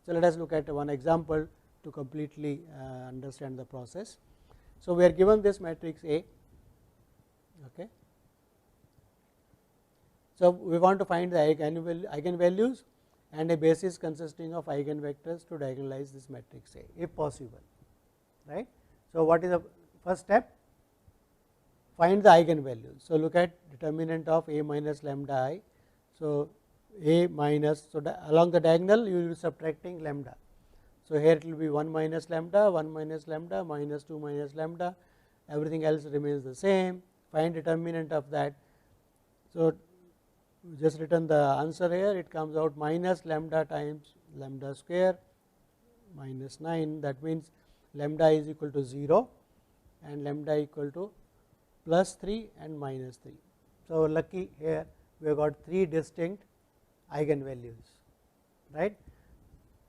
So, let us look at one example to completely understand the process. So, we are given this matrix A. Okay. So, we want to find the eigenvalues and a basis consisting of eigenvectors to diagonalize this matrix A if possible, right. So, what is the first step? Find the eigenvalues. So, look at determinant of A minus lambda I. So, A minus, so along the diagonal you will be subtracting lambda. So, here it will be 1 minus lambda, 1 minus lambda, minus 2 minus lambda, everything else remains the same. Find determinant of that. So, just written the answer here, it comes out minus lambda times lambda square minus 9, that means lambda is equal to 0 and lambda equal to plus 3 and minus 3. So, lucky here we have got 3 distinct eigenvalues, right.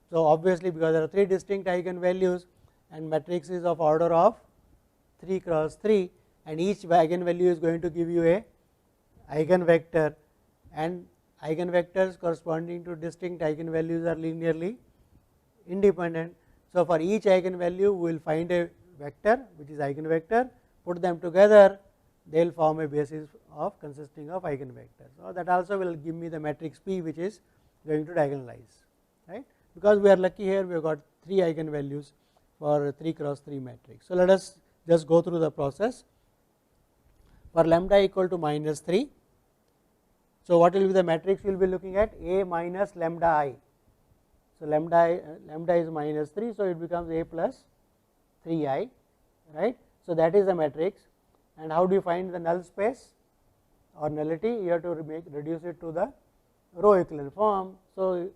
So, obviously, because there are 3 distinct eigenvalues and matrix is of order of 3 cross 3 and each eigenvalue is going to give you a eigenvector, and eigenvectors corresponding to distinct eigenvalues are linearly independent. So, for each eigenvalue we will find a vector which is eigenvector, put them together, they will form a basis of consisting of eigenvectors. So, that also will give me the matrix P which is going to diagonalize, right. Because we are lucky here we have got 3 eigenvalues for 3 cross 3 matrix. So, let us just go through the process. For lambda equal to minus 3, so what will be the matrix we will be looking at? A minus lambda I. So, lambda is minus 3, so it becomes A plus 3I, right. So, that is the matrix. And how do you find the null space or nullity? You have to reduce it to the row echelon form. So,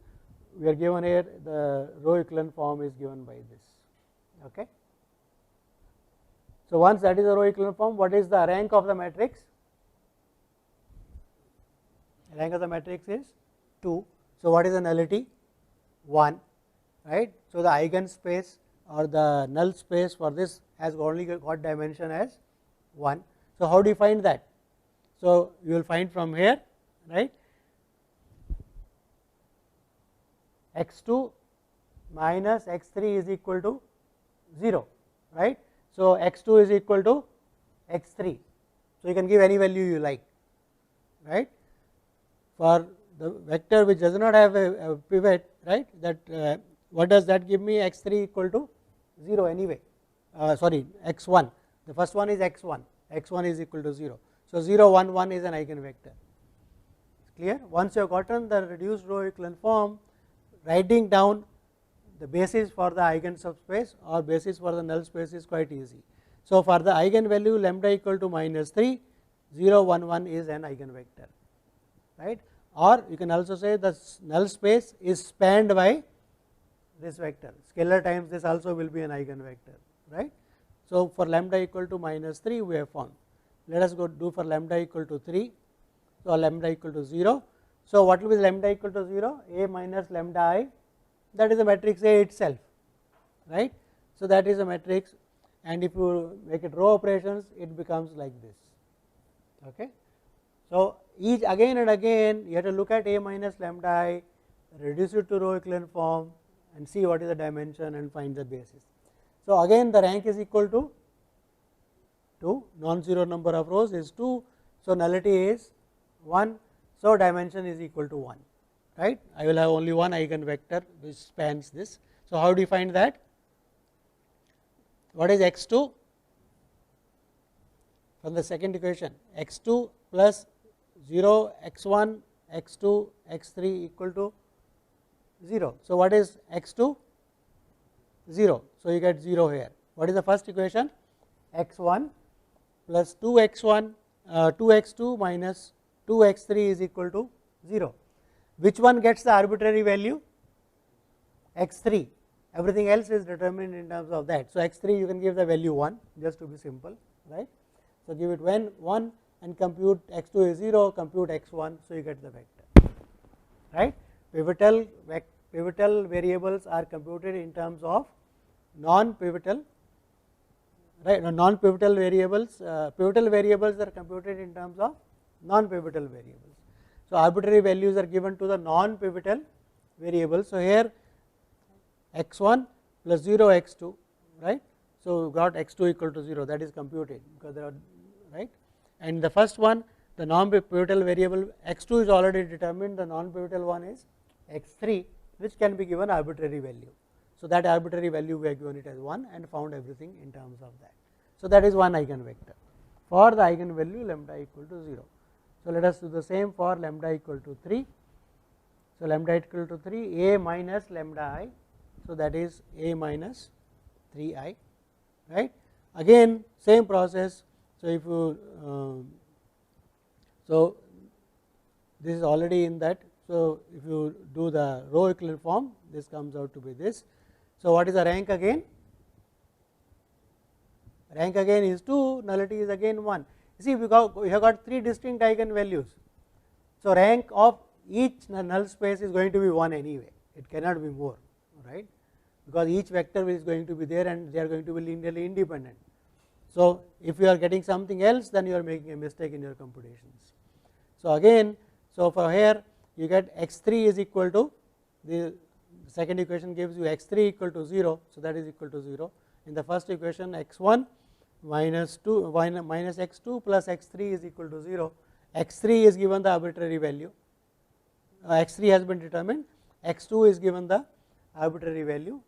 we are given here the row echelon form is given by this. Okay. So, once that is the row echelon form, what is the rank of the matrix? Rank of the matrix is 2. So, what is the nullity? 1, right. So, the eigenspace or the null space for this has only got dimension as 1. So, how do you find that? So, you will find from here, right, x2 minus x3 is equal to 0, right. So, x2 is equal to x3. So, you can give any value you like, right. For the vector which does not have a pivot, right, that what does that give me? X3 equal to 0 anyway, sorry, x1, the first one is x1, x1 is equal to 0. So, 0 1 1 is an eigenvector, clear. Once you have gotten the reduced row echelon form, writing down the basis for the eigen subspace or basis for the null space is quite easy. So, for the eigenvalue lambda equal to minus 3, 0 1 1 is an eigenvector, right, or you can also say the null space is spanned by this vector, scalar times this also will be an eigenvector, right. So, for lambda equal to minus 3 we have found. Let us go do for lambda equal to 3, so lambda equal to 0. So, what will be lambda equal to 0? A minus lambda I, that is the matrix A itself, right. So, that is a matrix, and if you make it row operations it becomes like this. Okay. So, each again and again you have to look at A minus lambda I, reduce it to row echelon form and see what is the dimension and find the basis. So, again the rank is equal to 2, non-zero number of rows is 2. So, nullity is 1. So, dimension is equal to 1, right. I will have only one eigenvector which spans this. So, how do you find that? What is x2? From the second equation, x2 plus 0, x1, x2, x3 equal to 0. So, what is x2? 0. So, you get 0 here. What is the first equation? x1 plus 2x1, 2x2 minus 2x3 is equal to 0. Which one gets the arbitrary value? x3. Everything else is determined in terms of that. So, x3 you can give the value 1 just to be simple, right. So, give it when 1 and compute x2 is 0, compute x1. So, you get the vector, right. Pivotal variables are computed in terms of non-pivotal, right. Non-pivotal variables, pivotal variables are computed in terms of non-pivotal variables. So, arbitrary values are given to the non-pivotal variables. So, here x1 plus 0 x2, right. So, we got x2 equal to 0, that is computed because there are, right, and the first one, the non pivotal variable x2 is already determined, the non pivotal one is x3, which can be given arbitrary value. So, that arbitrary value we have given it as 1 and found everything in terms of that. So, that is one eigenvector for the eigenvalue lambda equal to 0. So, let us do the same for lambda equal to 3. So, lambda equal to 3 a minus lambda I. So, that is a minus 3I, right. Again same process. So, if you so this is already in that. So, if you do the row equivalent form, this comes out to be this. So, what is the rank again? Rank again is 2, nullity is again 1. You see, we have got 3 distinct eigenvalues. So, rank of each null space is going to be 1 anyway, it cannot be more, right, because each vector is going to be there and they are going to be linearly independent. So, if you are getting something else, then you are making a mistake in your computations. So, again, so for here you get x3 is equal to, the second equation gives you x3 equal to 0. So, that is equal to 0. In the first equation x1 minus 2 minus x2 plus x3 is equal to 0. x3 is given the arbitrary value, x3 has been determined, x2 is given the arbitrary value.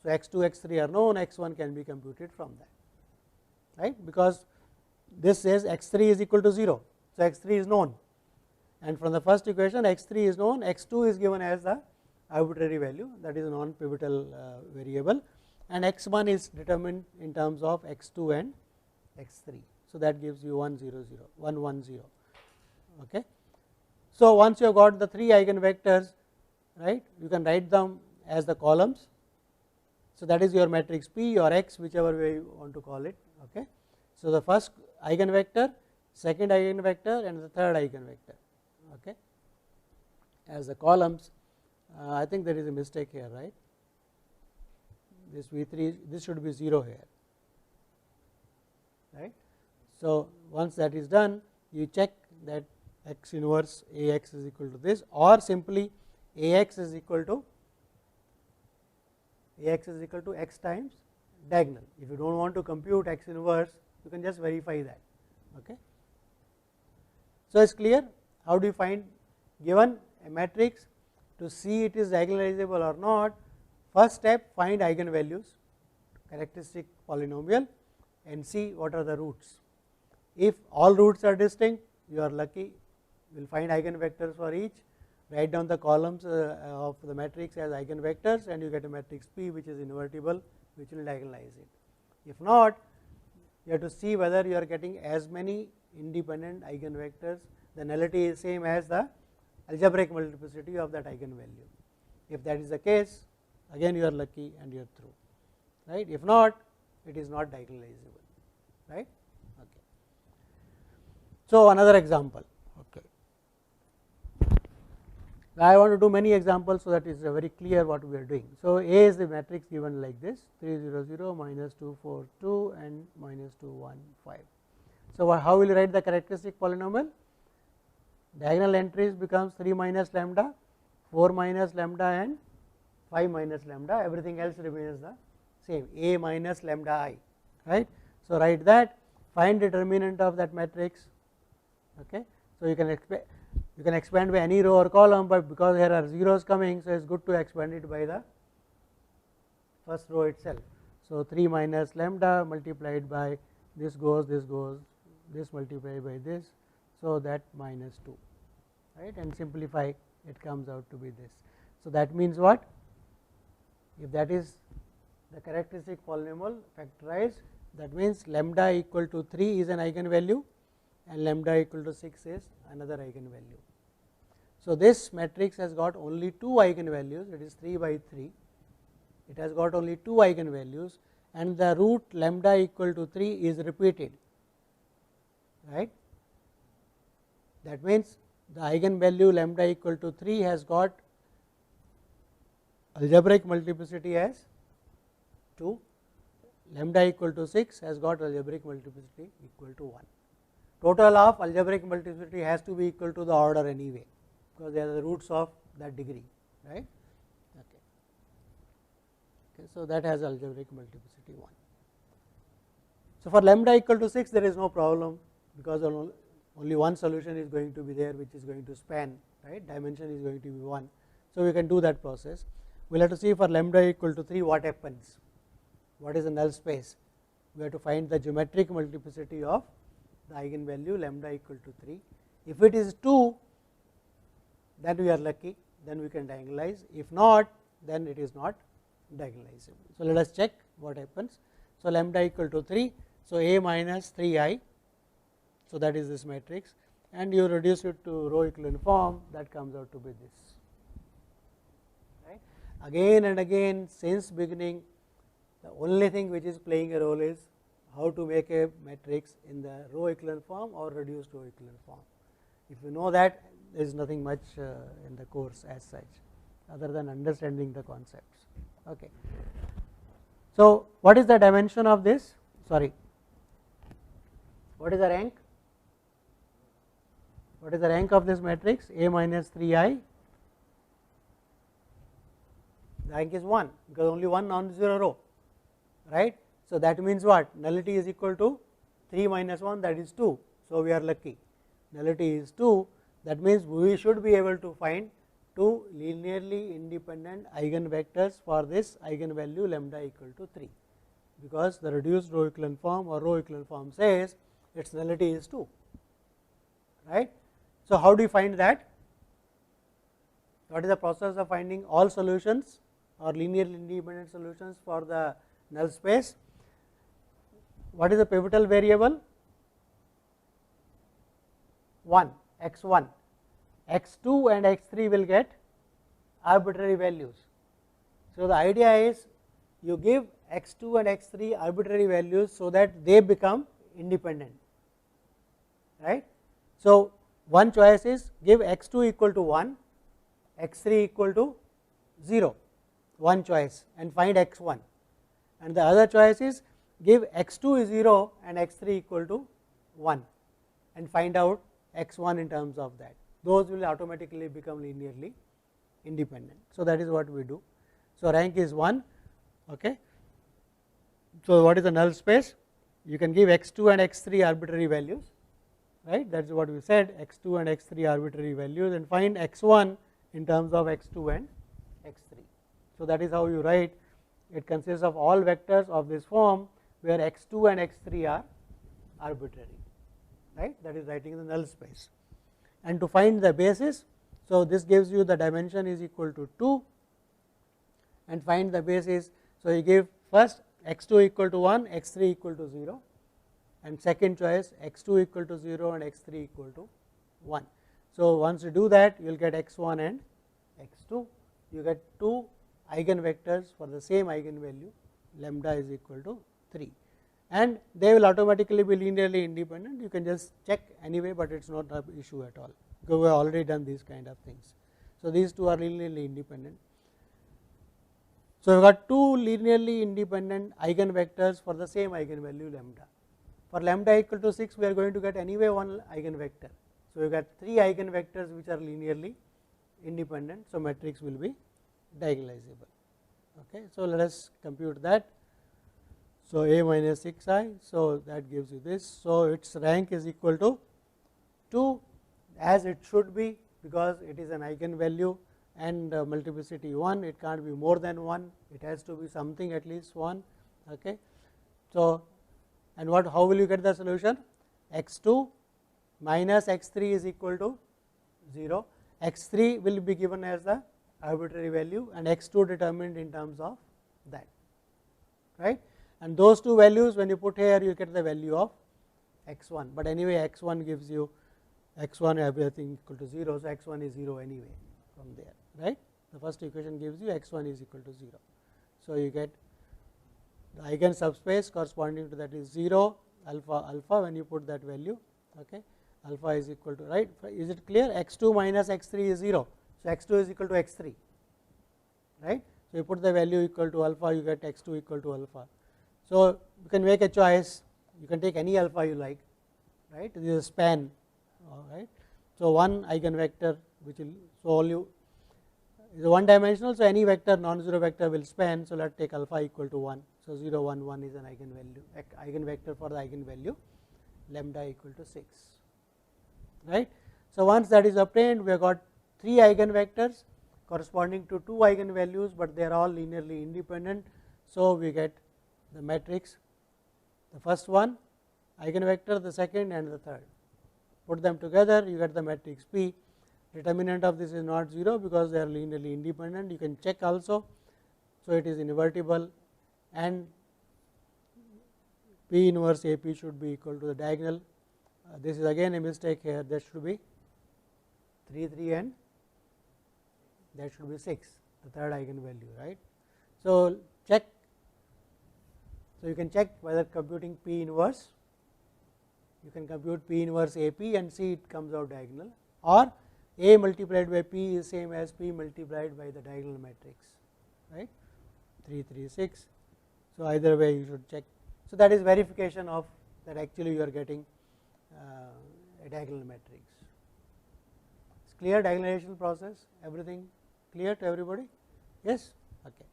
So, x2 x3 are known, x1 can be computed from that, right, because this says x3 is equal to 0. So, x3 is known, and from the first equation x3 is known, x2 is given as the arbitrary value, that is a non pivotal variable, and x1 is determined in terms of x2 and x3. So, that gives you 1 0 0 1 1 0. Okay. So, once you have got the 3 eigenvectors, right, you can write them as the columns. So, that is your matrix P or X, whichever way you want to call it. Okay. So, the first eigenvector, second eigenvector and the third eigenvector, okay, as the columns. I think there is a mistake here, right, this V3, this should be 0 here, right. So, once that is done, you check that x inverse Ax is equal to this, or simply Ax is equal to x times diagonal. If you do not want to compute x inverse, you can just verify that. Okay. So, it is clear. How do you find, given a matrix, to see it is diagonalizable or not? First step, find eigenvalues, characteristic polynomial, and see what are the roots. If all roots are distinct, you are lucky, you will find eigenvectors for each, write down the columns of the matrix as eigenvectors, and you get a matrix P which is invertible, which will diagonalize it. If not, you have to see whether you are getting as many independent eigenvectors, the nullity is same as the algebraic multiplicity of that eigenvalue. If that is the case, again you are lucky and you are through, right. If not, it is not diagonalizable, right. Okay. So, another example. Okay. I want to do many examples, so that is very clear what we are doing. So, A is the matrix given like this, 3 0 0 minus 2 4 2 and minus 2 1 5. So, how will you write the characteristic polynomial? Diagonal entries becomes 3 minus lambda, 4 minus lambda and 5 minus lambda, everything else remains the same, A minus lambda I, right. So, write that, find determinant of that matrix. Okay. So, you can expand by any row or column, but because there are zeros coming, so it is good to expand it by the first row itself. So, 3 minus lambda multiplied by this goes, this multiplied by this, so that minus 2, right, and simplify, it comes out to be this. So, that means what? If that is the characteristic polynomial factorized, that means lambda equal to 3 is an eigenvalue and lambda equal to 6 is another eigenvalue. So, this matrix has got only 2 eigenvalues, it is 3 by 3, it has got only 2 eigenvalues, and the root lambda equal to 3 is repeated, right. That means, the eigenvalue lambda equal to 3 has got algebraic multiplicity as 2, lambda equal to 6 has got algebraic multiplicity equal to 1. Total of algebraic multiplicity has to be equal to the order anyway, because they are the roots of that degree, right. Okay. Okay, so that has algebraic multiplicity 1. So for lambda equal to 6 there is no problem, because only one solution is going to be there which is going to span, right, dimension is going to be 1. So we can do that process. We will have to see for lambda equal to 3 what happens, what is the null space. We have to find the geometric multiplicity of the eigenvalue lambda equal to 3. If it is 2, then we are lucky, then we can diagonalize. If not, then it is not diagonalizable. So let us check what happens. So lambda equal to 3, so A minus 3i, so that is this matrix, and you reduce it to row equivalent form, that comes out to be this. Right. Again and again since beginning, the only thing which is playing a role is how to make a matrix in the row equivalent form or reduced row equivalent form. If you know that, there is nothing much in the course as such, other than understanding the concepts. Okay. So what is the dimension of this? Sorry, what is the rank? What is the rank of this matrix? A minus 3i, the rank is 1, because only one non-zero row, right. So that means what? Nullity is equal to 3 minus 1, that is 2. So we are lucky, nullity is 2. That means we should be able to find 2 linearly independent eigenvectors for this eigenvalue lambda equal to 3, because the reduced row equivalent form or row equivalent form says its nullity is 2, right. So how do you find that? What is the process of finding all solutions or linearly independent solutions for the null space? What is the pivotal variable? 1, x1, x2 and x3 will get arbitrary values. So the idea is you give x2 and x3 arbitrary values so that they become independent, right. So one choice is give x2 equal to 1, x3 equal to 0, one choice, and find x1, and the other choice is give x2 is 0 and x3 equal to 1 and find out x1 in terms of that. Those will automatically become linearly independent. So that is what we do. So rank is 1. Okay. So what is the null space? You can give x2 and x3 arbitrary values, right, that is what we said, x2 and x3 arbitrary values, and find x1 in terms of x2 and x3. So that is how you write. It consists of all vectors of this form where x2 and x3 are arbitrary, right, that is writing in the null space. And to find the basis, so this gives you the dimension is equal to 2, and find the basis. So you give first x2 equal to 1, x3 equal to 0, and second choice x2 equal to 0 and x3 equal to 1. So once you do that, you will get x1 and x2, you get 2 eigenvectors for the same eigenvalue lambda is equal to 3, and they will automatically be linearly independent. You can just check anyway, but it is not an issue at all, because we have already done these kind of things. So these two are linearly independent. So we got 2 linearly independent eigenvectors for the same eigenvalue lambda. For lambda equal to 6, we are going to get anyway one eigenvector. So we got 3 eigenvectors which are linearly independent. So matrix will be diagonalizable. Okay. So let us compute that. So A minus 6i, so that gives you this. So its rank is equal to 2, as it should be, because it is an eigenvalue and multiplicity 1, it can't be more than 1, it has to be something at least 1. Okay. So and what, how will you get the solution? X2 minus x3 is equal to 0, x3 will be given as the arbitrary value and x2 determined in terms of that, right. And those two values when you put here, you get the value of x1, but anyway x1 gives you x1 everything equal to 0, so x1 is 0 anyway from there, right. The first equation gives you x1 is equal to 0. So you get the eigen subspace corresponding to that is 0 alpha alpha when you put that value. Okay. Alpha is equal to, right, is it clear? X2 minus x3 is 0, so x2 is equal to x3, right. So you put the value equal to alpha, you get x2 equal to alpha. So you can make a choice, you can take any alpha you like, right, this is a span, all right. So one eigenvector which will, so all you is one dimensional. So, any vector non-zero vector will span. So, let us take alpha equal to 1. So, 0 1 1 is an eigenvector for the eigenvalue lambda equal to 6, right. So, once that is obtained, we have got 3 eigenvectors corresponding to 2 eigenvalues, but they are all linearly independent. So, we get the matrix, the first one eigenvector, the second and the third, put them together, you get the matrix P. Determinant of this is not 0 because they are linearly independent. You can check also. So, it is invertible and P inverse A P should be equal to the diagonal. This is again a mistake here, that should be 3 3 and that should be 6, the third eigenvalue, right. So, check. So, you can check whether computing P inverse, you can compute P inverse A P and see it comes out diagonal, or A multiplied by P is same as P multiplied by the diagonal matrix, right, 3 3 6. So, either way you should check. So, that is verification of that actually you are getting a diagonal matrix. It's clear, diagonalization process, everything clear to everybody? Yes, okay.